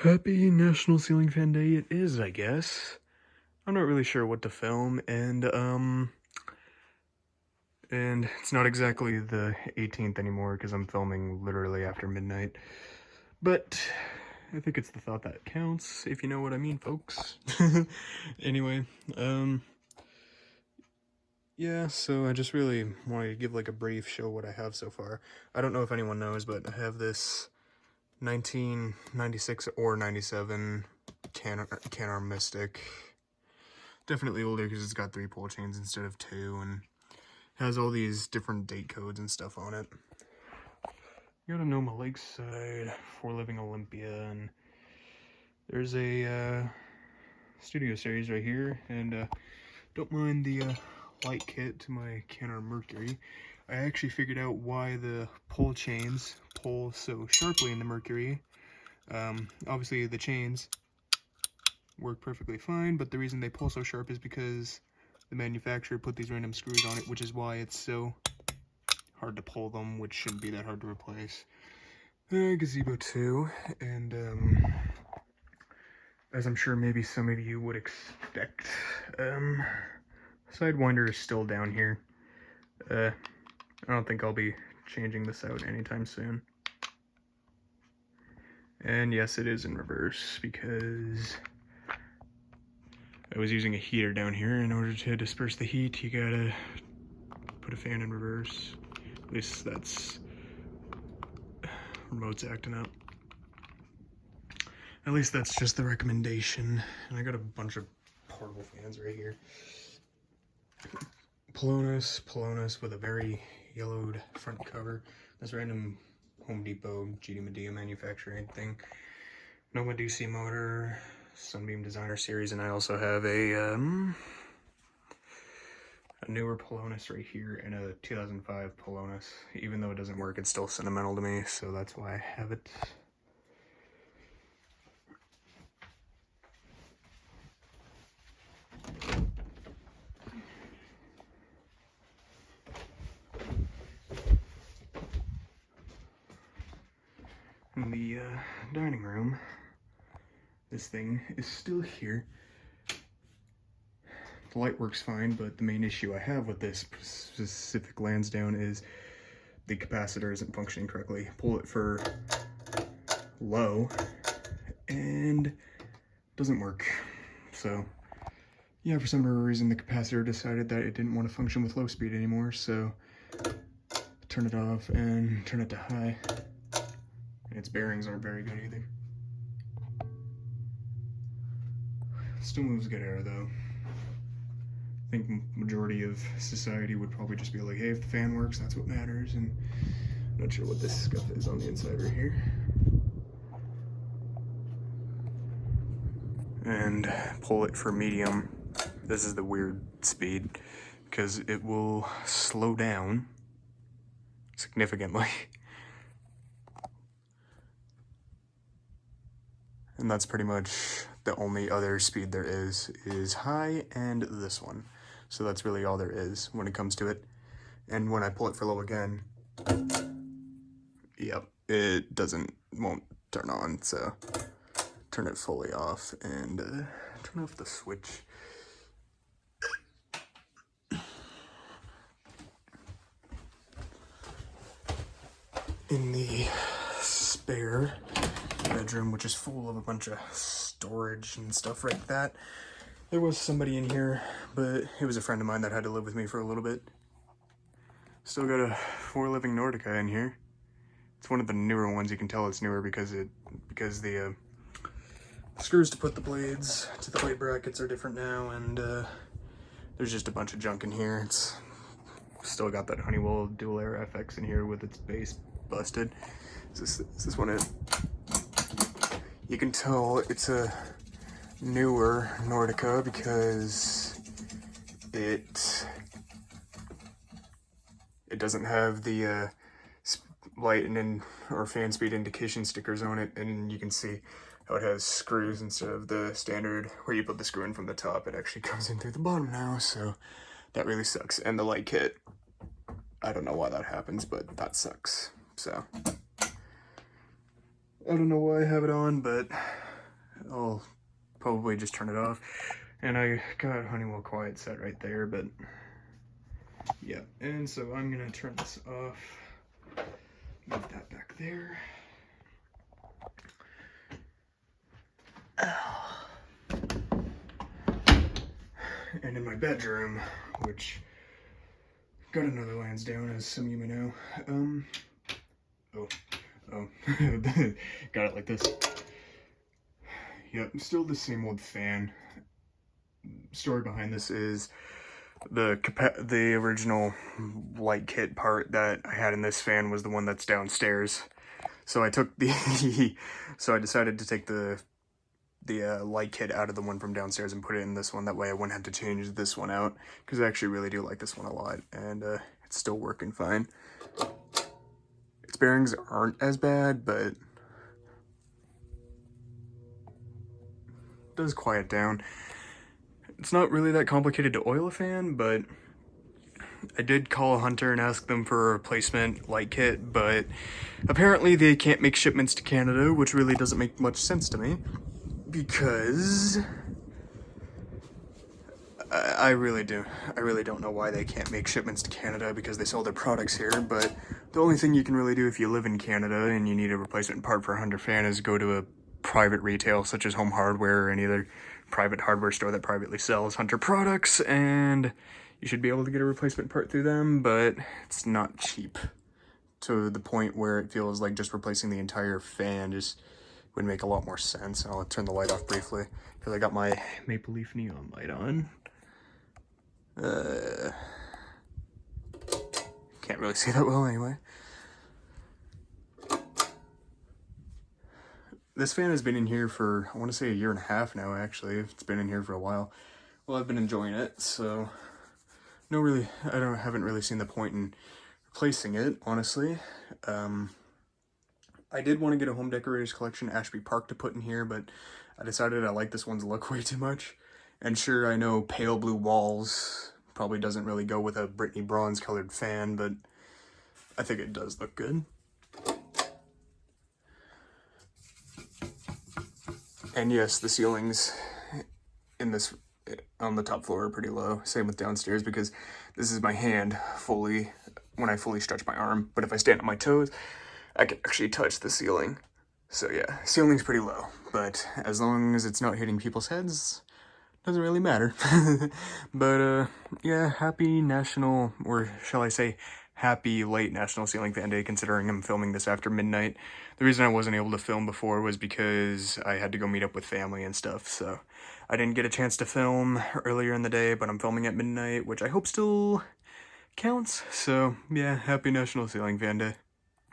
Happy National Ceiling Fan Day it is, I guess. I'm not really sure what to film, and it's not exactly the 18th anymore because I'm filming literally after midnight. But I think it's the thought that counts, if you know what I mean, folks. Anyway, yeah, so I just really wanted to give like a brief show what I have so far. I don't know if anyone knows, but I have this 1996 or 97 Canarm Mystic. Definitely older because it's got 3 pole chains instead of 2 and has all these different date codes and stuff on it. You got a Noma Lakeside, 4 Living Olympia, and there's a studio series right here, and don't mind the light kit to my Canarm Mercury. I actually figured out why the pole chains pull so sharply in the Mercury. Obviously the chains work perfectly fine, but the reason they pull so sharp is because the manufacturer put these random screws on it, which is why it's so hard to pull them, which shouldn't be that hard to replace. Gazebo 2, and as I'm sure maybe some of you would expect, Sidewinder is still down here. I don't think I'll be changing this out anytime soon. And yes, it is in reverse because I was using a heater down here. In order to disperse the heat, you gotta put a fan in reverse. At least that's remote's acting up. At least that's just the recommendation. And I got a bunch of portable fans right here. Polonus with a very yellowed front cover. This random Home Depot GD Medea manufacturing thing. Noma DC motor, Sunbeam Designer Series, and I also have a newer Polonus right here and a 2005 Polonus. Even though it doesn't work, it's still sentimental to me, so that's why I have it. In the dining room, this thing is still here. The light works fine, but the main issue I have with this specific Landsdown is the capacitor isn't functioning correctly. Pull it for low and doesn't work. So yeah, for some reason the capacitor decided that it didn't want to function with low speed anymore, so turn it off and turn it to high. And its bearings aren't very good either. Still moves good air though. I think majority of society would probably just be like, hey, if the fan works, that's what matters. And I'm not sure what this stuff is on the inside right here. And pull it for medium. This is the weird speed because it will slow down significantly. And that's pretty much the only other speed there is high and this one. So that's really all there is when it comes to it. And when I pull it for low again, yep, it won't turn on. So turn it fully off and turn off the switch. In the spare bedroom, which is full of a bunch of storage and stuff like that, there was somebody in here, but it was a friend of mine that had to live with me for a little bit. Still got a 4 Living Nordica in here. It's one of the newer ones. You can tell it's newer because the screws to put the blades to the blade brackets are different now, and there's just a bunch of junk in here. It's still got that Honeywell dual air FX in here with its base busted. Is this one it? You can tell it's a newer Nordica because it doesn't have the light or fan speed indication stickers on it, and you can see how it has screws instead of the standard where you put the screw in from the top. It actually comes in through the bottom now, so that really sucks. And the light kit, I don't know why that happens, but that sucks. So I don't know why I have it on, but I'll probably just turn it off. And I got Honeywell Quiet set right there, but yeah. And so I'm gonna turn this off, move that back there. And in my bedroom, which got another Landsdown, as some of you may know. Got it like this. Yep, still the same old fan. Story behind this is the original light kit part that I had in this fan was the one that's downstairs. So I took so I decided to take the light kit out of the one from downstairs and put it in this one. That way I wouldn't have to change this one out, because I actually really do like this one a lot, and it's still working fine. Its bearings aren't as bad, but it does quiet down. It's not really that complicated to oil a fan, but I did call Hunter and ask them for a replacement light kit, but apparently they can't make shipments to Canada, which really doesn't make much sense to me, because I really don't know why they can't make shipments to Canada, because they sell their products here. But the only thing you can really do if you live in Canada and you need a replacement part for a Hunter fan is go to a private retail such as Home Hardware or any other private hardware store that privately sells Hunter products, and you should be able to get a replacement part through them, but it's not cheap to the point where it feels like just replacing the entire fan just would make a lot more sense. I'll turn the light off briefly because I got my Maple Leaf neon light on. Can't really see that well anyway. This fan has been in here for, I want to say, 1.5 years now, actually. It's been in here for a while. Well, I've been enjoying it, so I haven't really seen the point in replacing it, honestly. I did want to get a Home Decorators Collection Ashby Park to put in here, but I decided I like this one's look way too much. And sure, I know pale blue walls probably doesn't really go with a Brittany bronze colored fan, but I think it does look good. And yes, the ceilings in this on the top floor are pretty low. Same with downstairs, because this is my hand fully when I fully stretch my arm. But if I stand on my toes, I can actually touch the ceiling. So yeah, ceiling's pretty low. But as long as it's not hitting people's heads, doesn't really matter. But yeah, happy national, or shall I say, happy late National Ceiling Fan Day, considering I'm filming this after midnight. The reason I wasn't able to film before was because I had to go meet up with family and stuff, so I didn't get a chance to film earlier in the day, but I'm filming at midnight, which I hope still counts. So yeah, happy National Ceiling Fan Day.